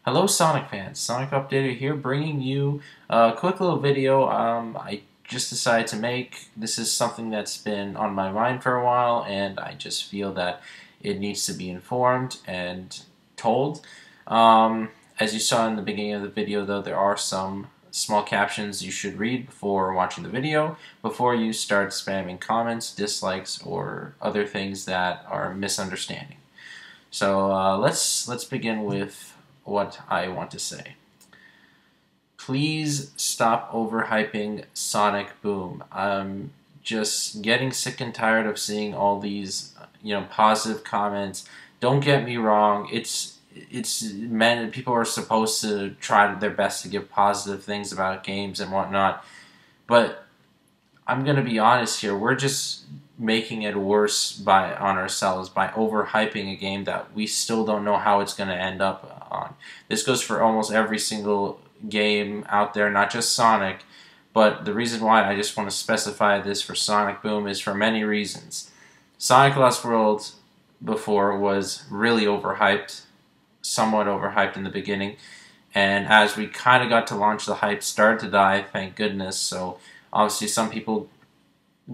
Hello Sonic fans, SonicUpdater here bringing you a quick little video I just decided to make. This is something that's been on my mind for a while and I just feel that it needs to be informed and told. As you saw in the beginning of the video though, there are some small captions you should read before watching the video, before you start spamming comments, dislikes, or other things that are misunderstanding. So let's begin with what I want to say. Please stop overhyping Sonic Boom. I'm just getting sick and tired of seeing all these, positive comments. Don't get me wrong. It's meant, people are supposed to try their best to give positive things about games and whatnot. But I'm gonna be honest here. We're just making it worse on ourselves by overhyping a game that we still don't know how it's going to end up on. This goes for almost every single game out there, not just Sonic, but the reason why I just want to specify this for Sonic Boom is for many reasons. Sonic Lost World before was really overhyped, somewhat overhyped in the beginning, and as we kind of got to launch, the hype started to die, thank goodness. So obviously some people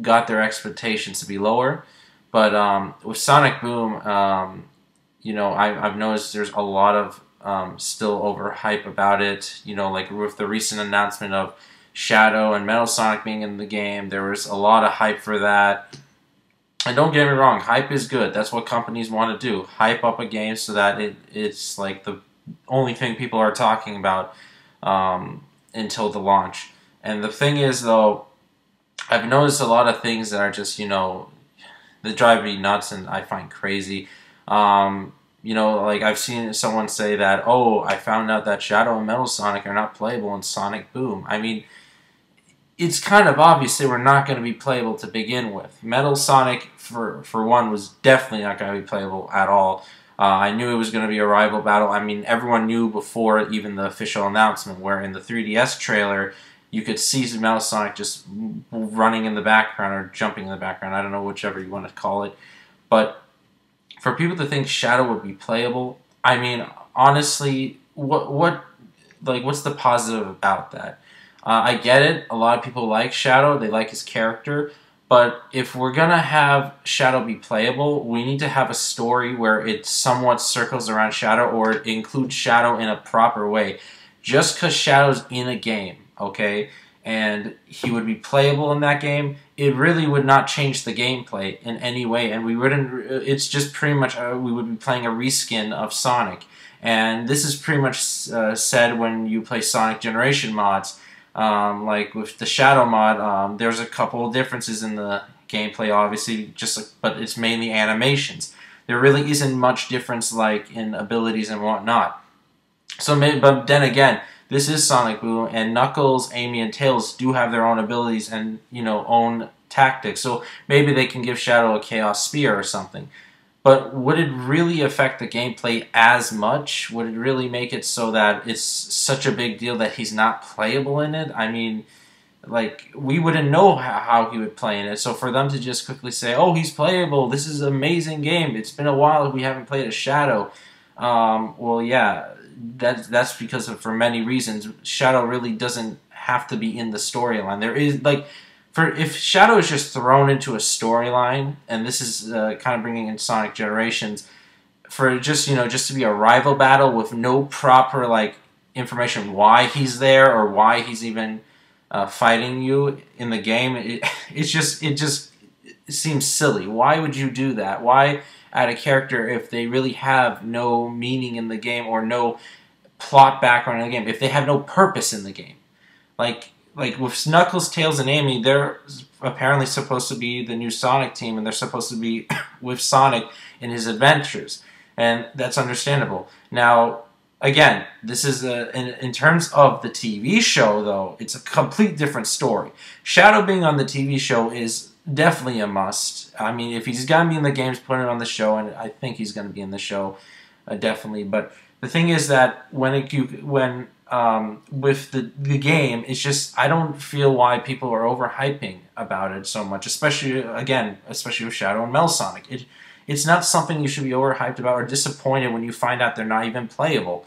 got their expectations to be lower, but with Sonic Boom, I've noticed there's a lot of still overhype about it. Like with the recent announcement of Shadow and Metal Sonic being in the game, there was a lot of hype for that. And don't get me wrong, hype is good. That's what companies want to do. Hype up a game so that it's like the only thing people are talking about until the launch. And the thing is, though, I've noticed a lot of things that are just, that drive me nuts and I find crazy. Like I've seen someone say that, oh, I found out that Shadow and Metal Sonic are not playable in Sonic Boom. I mean, it's kind of obvious they were not going to be playable to begin with. Metal Sonic, for one, was definitely not going to be playable at all. I knew it was going to be a rival battle. I mean, everyone knew before even the official announcement, where in the 3DS trailer, you could see Metal Sonic just running in the background or jumping in the background. I don't know, whichever you want to call it. But for people to think Shadow would be playable, I mean, honestly, what's the positive about that? I get it. A lot of people like Shadow. They like his character. But if we're going to have Shadow be playable, we need to have a story where it somewhat circles around Shadow or it includes Shadow in a proper way. Just because Shadow's in a game, okay, and he would be playable in that game, it really would not change the gameplay in any way, and we wouldn't, it's just pretty much, we would be playing a reskin of Sonic, and this is pretty much said when you play Sonic Generation mods. Like with the Shadow mod, there's a couple of differences in the gameplay, obviously, but it's mainly animations. There really isn't much difference like in abilities and whatnot. So, but then again, this is Sonic Boom, and Knuckles, Amy, and Tails do have their own abilities and, own tactics. So maybe they can give Shadow a Chaos Spear or something. But would it really affect the gameplay as much? Would it really make it so that it's such a big deal that he's not playable in it? I mean, like, we wouldn't know how he would play in it. So for them to just quickly say, oh, he's playable, this is an amazing game, it's been a while we haven't played a Shadow. Well, yeah, that's because of, for many reasons, Shadow really doesn't have to be in the storyline. There is, like, if Shadow is just thrown into a storyline, and this is kind of bringing in Sonic Generations, for just, just to be a rival battle with no proper, like, information why he's there or why he's even fighting you in the game, it just seems silly. Why would you do that? Why add a character if they really have no meaning in the game or no plot background in the game, if they have no purpose in the game? Like with Knuckles, Tails, and Amy, they're apparently supposed to be the new Sonic team, and they're supposed to be with Sonic in his adventures, and that's understandable. Now, again, this is in terms of the TV show, though, it's a complete different story. Shadow being on the TV show is definitely a must. I mean, if he's going to be in the games, put it on the show, and I think he's going to be in the show, definitely. But the thing is that with the game, it's just, I don't feel why people are overhyping about it so much, especially with Shadow and Metal Sonic. It's not something you should be overhyped about or disappointed when you find out they're not even playable.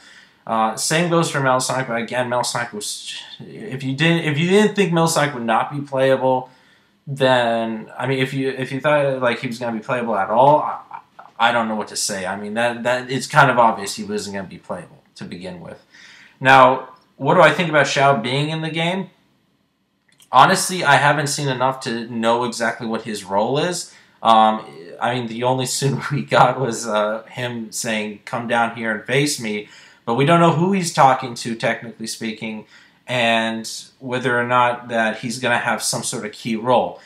Same goes for Metal Sonic, but again, Metal Sonic was. If you didn't think Metal Sonic would not be playable, then I mean, if you thought like he was going to be playable at all, I don't know what to say. I mean, that it's kind of obvious he wasn't going to be playable to begin with. Now, what do I think about Xiao being in the game? Honestly, I haven't seen enough to know exactly what his role is. I mean, the only soon we got was him saying, "Come down here and face me," but we don't know who he's talking to, technically speaking, and whether or not that he's going to have some sort of key role.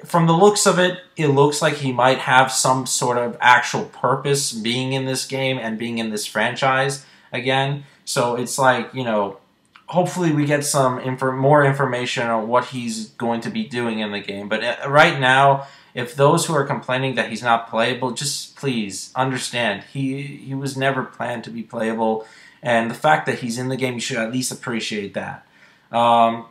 From the looks of it, it looks like he might have some sort of actual purpose being in this game and being in this franchise again. So it's like, you know, hopefully we get some more information on what he's going to be doing in the game. But right now, if those who are complaining that he's not playable, just please understand, he was never planned to be playable. And the fact that he's in the game, you should at least appreciate that. Now,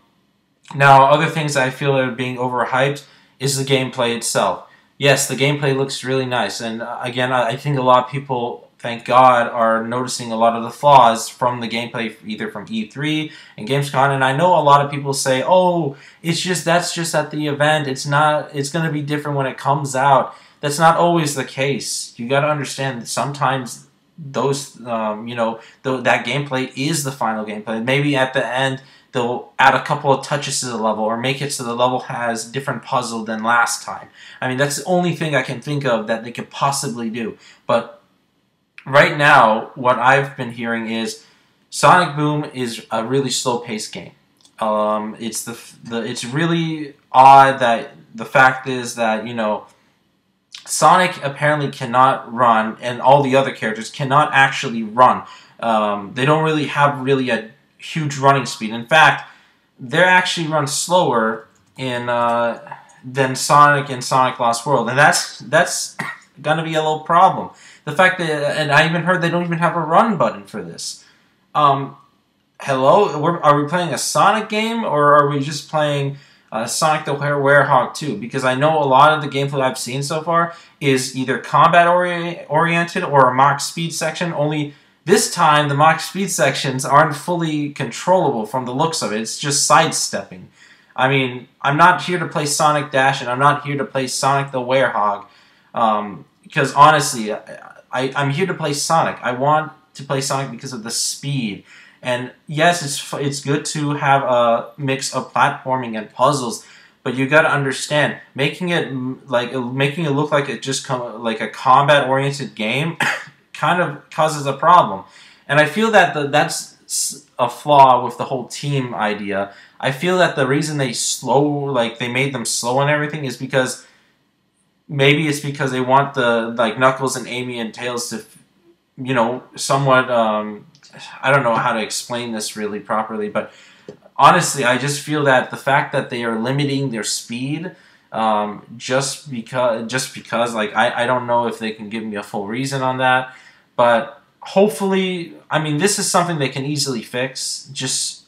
other things I feel are being overhyped is the gameplay itself. Yes, the gameplay looks really nice. And again, I think a lot of people, thank God, are noticing a lot of the flaws from the gameplay, either from E3 and Gamescom. And I know a lot of people say, "Oh, that's just at the event. It's going to be different when it comes out." That's not always the case. You got to understand that sometimes those, that gameplay is the final gameplay. Maybe at the end they'll add a couple of touches to the level or make it so the level has a different puzzle than last time. I mean, that's the only thing I can think of that they could possibly do. But right now, what I've been hearing is Sonic Boom is a really slow-paced game. It's really odd that the fact is that, you know, Sonic apparently cannot run, and all the other characters cannot actually run. They don't really have a huge running speed. In fact, they actually run slower than Sonic in Sonic Lost World, and that's gonna be a little problem. The fact that, and I even heard they don't even have a run button for this. Hello, are we playing a Sonic game, or are we just playing Sonic the Werehog 2? Because I know a lot of the gameplay I've seen so far is either combat oriented or a Mach speed section, only this time the Mach speed sections aren't fully controllable from the looks of it. It's just sidestepping. I mean, I'm not here to play Sonic Dash, and I'm not here to play Sonic the Werehog, because honestly, I'm here to play Sonic. I want to play Sonic because of the speed. And yes, it's good to have a mix of platforming and puzzles, but you got to understand, making it look like it just like a combat-oriented game kind of causes a problem. And I feel that that's a flaw with the whole team idea. I feel that the reason they made them slow and everything is because maybe it's because they want the Knuckles and Amy and Tails to, you know, somewhat I don't know how to explain this really properly, but honestly, I just feel that the fact that they are limiting their speed just because like I don't know if they can give me a full reason on that, but hopefully, I mean, this is something they can easily fix. Just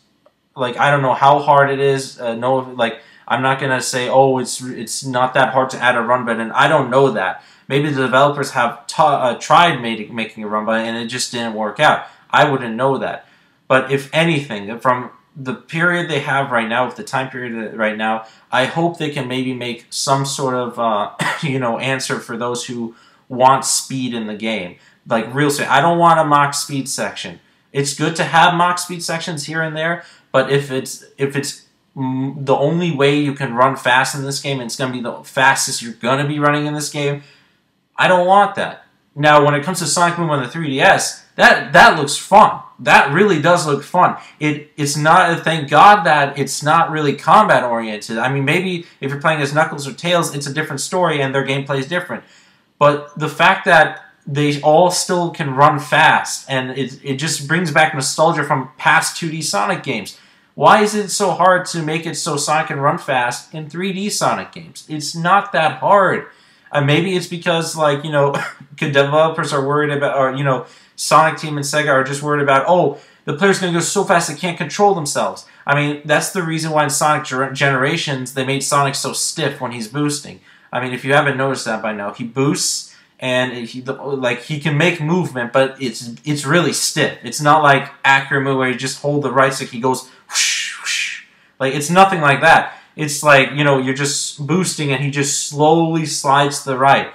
like, I don't know how hard it is. I'm not gonna say, oh, it's not that hard to add a run button. I don't know that. Maybe the developers have tried making a run button and it just didn't work out. I wouldn't know that. But if anything, from the period they have right now, with the time period right now, I hope they can maybe make some sort of answer for those who want speed in the game. Like real speed. I don't want a Mach speed section. It's good to have Mach speed sections here and there, but if it's the only way you can run fast in this game, and it's going to be the fastest you're going to be running in this game, I don't want that. Now, when it comes to Sonic Boom on the 3DS, that looks fun. That really does look fun. It's not, thank God that it's not really combat oriented. I mean, maybe if you're playing as Knuckles or Tails, it's a different story and their gameplay is different. But the fact that they all still can run fast, and it just brings back nostalgia from past 2D Sonic games. Why is it so hard to make it so Sonic can run fast in 3D Sonic games? It's not that hard. Maybe it's because, like, developers are worried about, or, Sonic Team and Sega are just worried about, oh, the player's going to go so fast they can't control themselves. I mean, that's the reason why in Sonic Generations they made Sonic so stiff when he's boosting. I mean, if you haven't noticed that by now, he boosts and he can make movement, but it's really stiff. It's not like accurate move where you just hold the right stick, he goes whoosh, whoosh. Like, it's nothing like that. It's like, you know, you're just boosting and he just slowly slides to the right.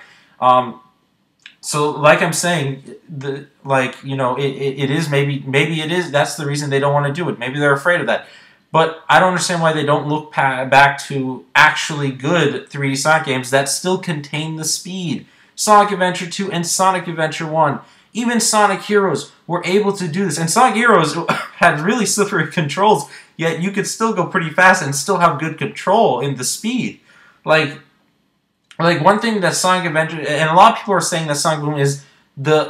So like I'm saying, you know, it is maybe it is, that's the reason they don't want to do it. Maybe they're afraid of that. But I don't understand why they don't look back to actually good 3D Sonic games that still contain the speed. Sonic Adventure 2 and Sonic Adventure 1. Even Sonic Heroes were able to do this. And Sonic Heroes had really slippery controls, yet you could still go pretty fast and still have good control in the speed. Like one thing that Sonic Adventure, and a lot of people are saying that Sonic Boom is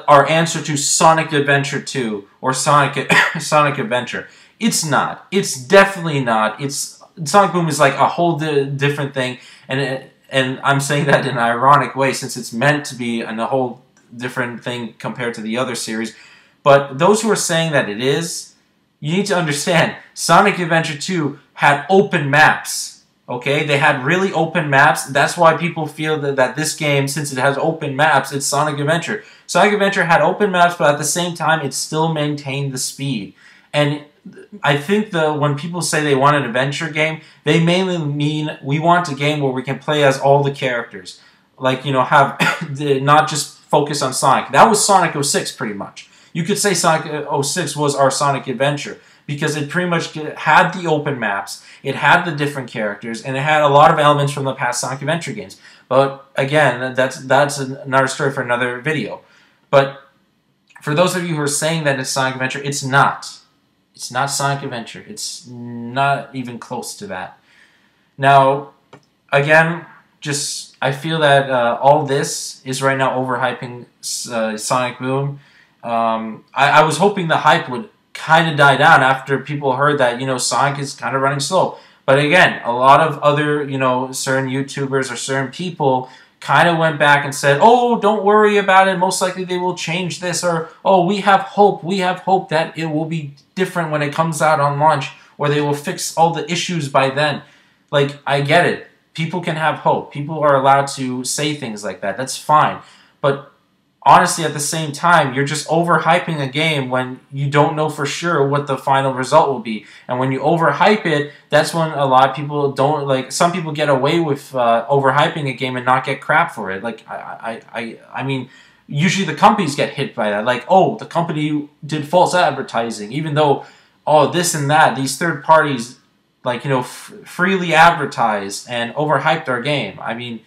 our answer to Sonic Adventure 2 or Sonic Adventure. It's not. It's definitely not. Sonic Boom is like a whole different thing, and I'm saying that in an ironic way since it's meant to be a whole different thing compared to the other series. But those who are saying that it is, you need to understand, Sonic Adventure 2 had open maps. Okay, they had really open maps. That's why people feel that this game, since it has open maps, it's Sonic Adventure. Sonic Adventure had open maps, but at the same time, it still maintained the speed. And I think when people say they want an adventure game, they mainly mean we want a game where we can play as all the characters. Like, you know, have not just focus on Sonic. That was Sonic 06 pretty much. You could say Sonic 06 was our Sonic Adventure because it pretty much had the open maps, it had the different characters, and it had a lot of elements from the past Sonic Adventure games. But again, that's another story for another video. But for those of you who are saying that it's Sonic Adventure, it's not. It's not Sonic Adventure. It's not even close to that. Now, again, I feel that all this is right now overhyping Sonic Boom. I was hoping the hype would kind of die down after people heard that, you know, Sonic is kind of running slow. But again, a lot of other, you know, certain YouTubers or certain people kind of went back and said, oh, don't worry about it, most likely they will change this, or, oh, we have hope that it will be different when it comes out on launch, or they will fix all the issues by then. Like, I get it. People can have hope. People are allowed to say things like that. That's fine. But honestly, at the same time, you're just overhyping a game when you don't know for sure what the final result will be. And when you overhype it, that's when a lot of people don't, like, some people get away with overhyping a game and not get crap for it. Like, I mean, usually the companies get hit by that. Like, oh, the company did false advertising, even though, oh, this and that, these third parties, like, you know, freely advertised and overhyped our game. I mean,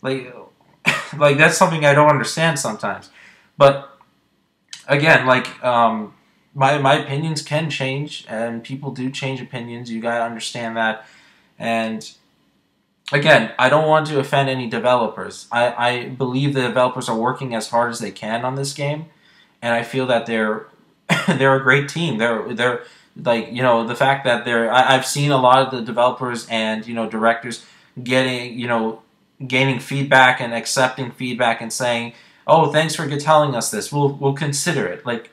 like that's something I don't understand sometimes. But again, like, my opinions can change, and people do change opinions. You gotta understand that. And again, I don't want to offend any developers. I believe the developers are working as hard as they can on this game, and I feel that they're a great team. They're like, you know, the fact that I've seen a lot of the developers and, you know, directors gaining feedback and accepting feedback and saying, oh, thanks for telling us this. We'll consider it. Like,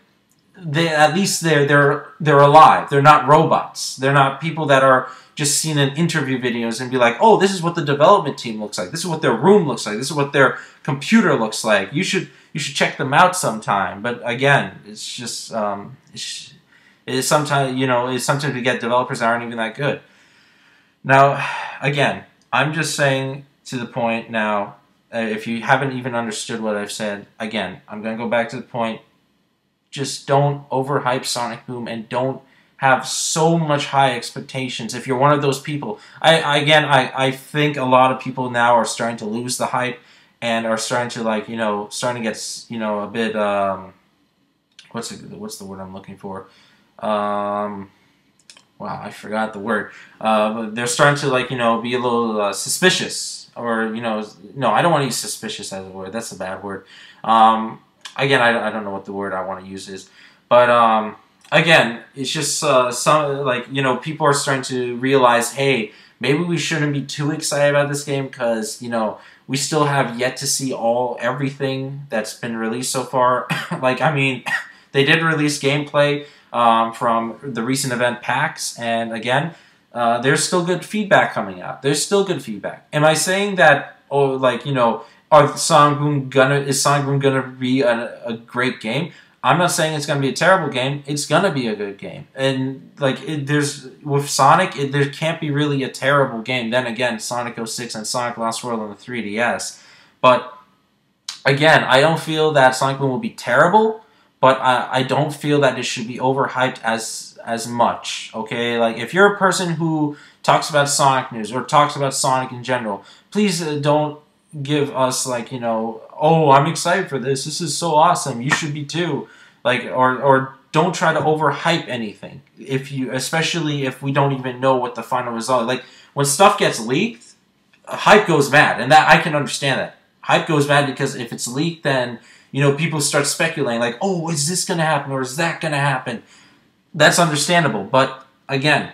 at least they're alive. They're not robots. They're not people that are just seen in interview videos and be like, oh, this is what the development team looks like. This is what their room looks like. This is what their computer looks like. You should check them out sometime. But again, it's just sometimes we get developers that aren't even that good. Now, again, I'm just saying to the point now, if you haven't even understood what I've said, again, I'm going to go back to the point. Just don't overhype Sonic Boom and don't have so much high expectations. If you're one of those people, I think a lot of people now are starting to lose the hype and are starting to starting to get, a bit, what's the word I'm looking for? Wow, I forgot the word. But they're starting to be a little suspicious, or no, I don't want to use suspicious as a word. That's a bad word. Again, I don't know what the word I want to use is, but again, it's just people are starting to realize, hey, maybe we shouldn't be too excited about this game because we still have yet to see everything that's been released so far. They did release gameplay from the recent event PAX, and again, there's still good feedback coming out. There's still good feedback. Am I saying that, is Sonic Boom gonna be a great game? I'm not saying it's gonna be a terrible game. It's gonna be a good game, and like with Sonic, there can't be really a terrible game. Then again, Sonic 06 and Sonic Lost World on the 3DS, but again, I don't feel that Sonic Boom will be terrible, but I don't feel that it should be overhyped as much. Okay, like if you're a person who talks about Sonic news or talks about Sonic in general, please don't give us like, oh, I'm excited for this. This is so awesome. You should be too. Like or don't try to overhype anything. Especially if we don't even know what the final result. Like when stuff gets leaked, hype goes mad, and that I can understand that. Hype goes mad because if it's leaked, then people start speculating like, oh, is this gonna happen or is that gonna happen? That's understandable, but again,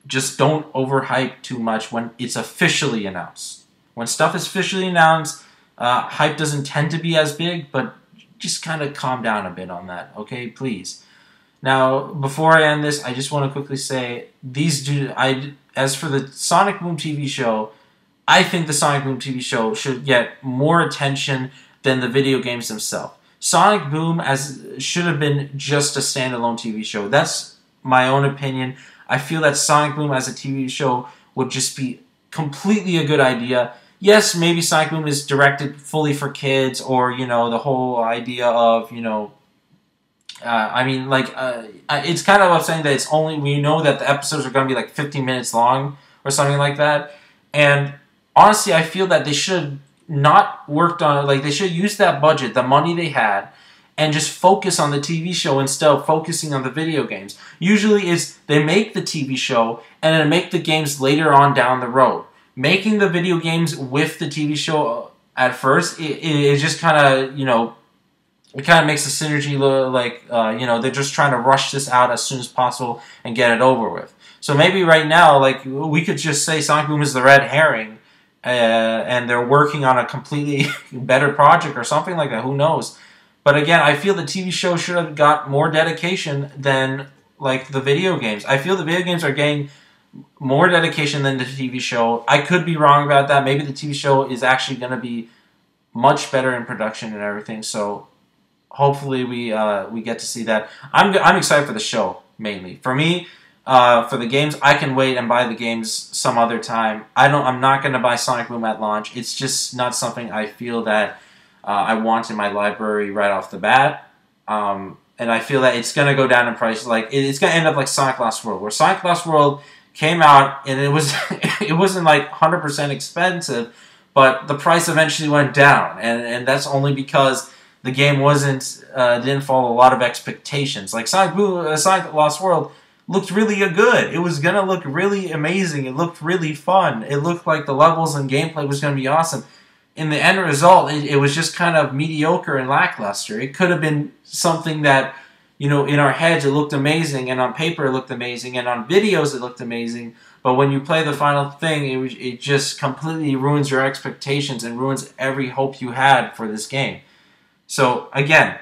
just don't overhype too much when it's officially announced. When stuff is officially announced, hype doesn't tend to be as big, but just kind of calm down a bit on that, okay? Please. Now, before I end this, I just want to quickly say, as for the Sonic Boom TV show, I think the Sonic Boom TV show should get more attention than the video games themselves. Sonic Boom should have been just a standalone TV show. That's my own opinion. I feel that Sonic Boom as a TV show would just be completely a good idea. Yes, maybe Sonic Boom is directed fully for kids, or the whole idea of it's kind of upsetting that it's only, we know that the episodes are going to be like 15 minutes long or something like that. And honestly, I feel that they should not worked on, like they should use that budget, the money they had, and just focus on the TV show instead of focusing on the video games. Usually they make the TV show and then make the games later on down the road. Making the video games with the TV show at first, it just kind of, it kind of makes the synergy look like, they're just trying to rush this out as soon as possible and get it over with. So maybe right now, like, we could just say Sonic Boom is the red herring, and they're working on a completely better project or something like that. Who knows? But again, I feel the TV show should have got more dedication than like the video games. I feel the video games are getting more dedication than the TV show. I could be wrong about that. Maybe the TV show is actually going to be much better in production and everything. So hopefully we get to see that. I'm excited for the show mainly. For me, for the games, I can wait and buy the games some other time. I'm not going to buy Sonic Boom at launch. It's just not something I feel that I want in my library right off the bat. And I feel that it's going to go down in price. Like it's going to end up like Sonic Lost World, where Sonic Lost World came out and it wasn't like 100% expensive, but the price eventually went down, and that's only because the game didn't follow a lot of expectations. Like Sonic Lost World looked really good. It was gonna look really amazing. It looked really fun. It looked like the levels and gameplay was gonna be awesome. In the end result, it was just kind of mediocre and lackluster. It could have been something that, in our heads it looked amazing, and on paper it looked amazing, and on videos it looked amazing. But when you play the final thing, it just completely ruins your expectations and ruins every hope you had for this game. So again,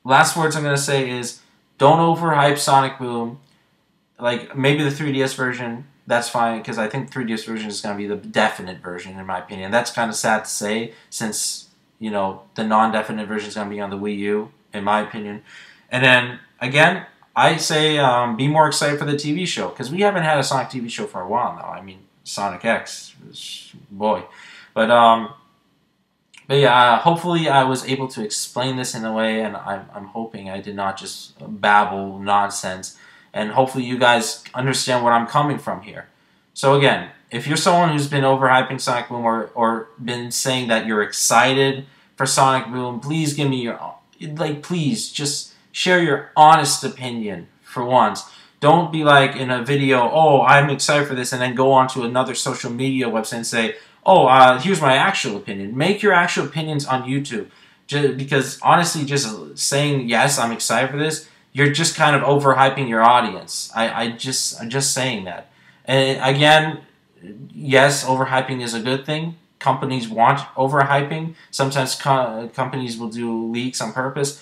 last words I'm gonna say is, don't overhype Sonic Boom. Like, maybe the 3DS version, that's fine, because I think 3DS version is going to be the definite version, in my opinion. That's kind of sad to say, since, the non-definite version is going to be on the Wii U, in my opinion. And then, again, I say be more excited for the TV show, because we haven't had a Sonic TV show for a while now. I mean, Sonic X, boy. But yeah, hopefully I was able to explain this in a way, and I'm hoping I did not just babble nonsense, and hopefully you guys understand where I'm coming from here. So again, if you're someone who's been overhyping Sonic Boom or been saying that you're excited for Sonic Boom, please give me please just share your honest opinion for once. Don't be like in a video, oh, I'm excited for this, and then go on to another social media website and say, oh, here's my actual opinion. Make your actual opinions on YouTube. Because honestly, just saying, yes, I'm excited for this, you're just kind of overhyping your audience. I'm just saying that. And again, yes, overhyping is a good thing. Companies want overhyping. Sometimes companies will do leaks on purpose.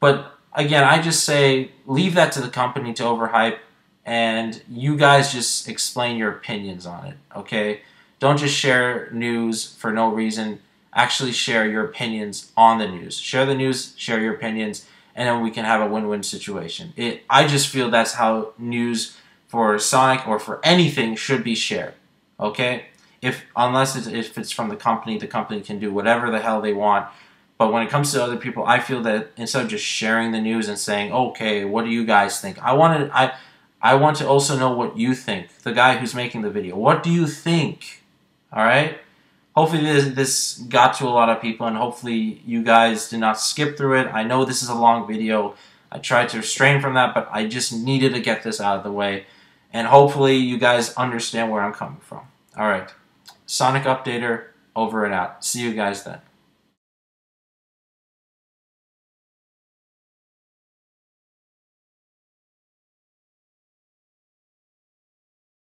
But again, I just say, leave that to the company to overhype, and you guys just explain your opinions on it, okay? Don't just share news for no reason. Actually share your opinions on the news. Share the news, share your opinions, and then we can have a win-win situation. I just feel that's how news for Sonic or for anything should be shared. Okay? If it's from the company can do whatever the hell they want. But when it comes to other people, I feel that instead of just sharing the news and saying, "Okay, what do you guys think?" I want to also know what you think. The guy who's making the video, what do you think? All right. Hopefully this got to a lot of people, and hopefully you guys did not skip through it. I know this is a long video. I tried to restrain from that, but I just needed to get this out of the way. And hopefully you guys understand where I'm coming from. All right. Sonic Updater, over and out. See you guys then.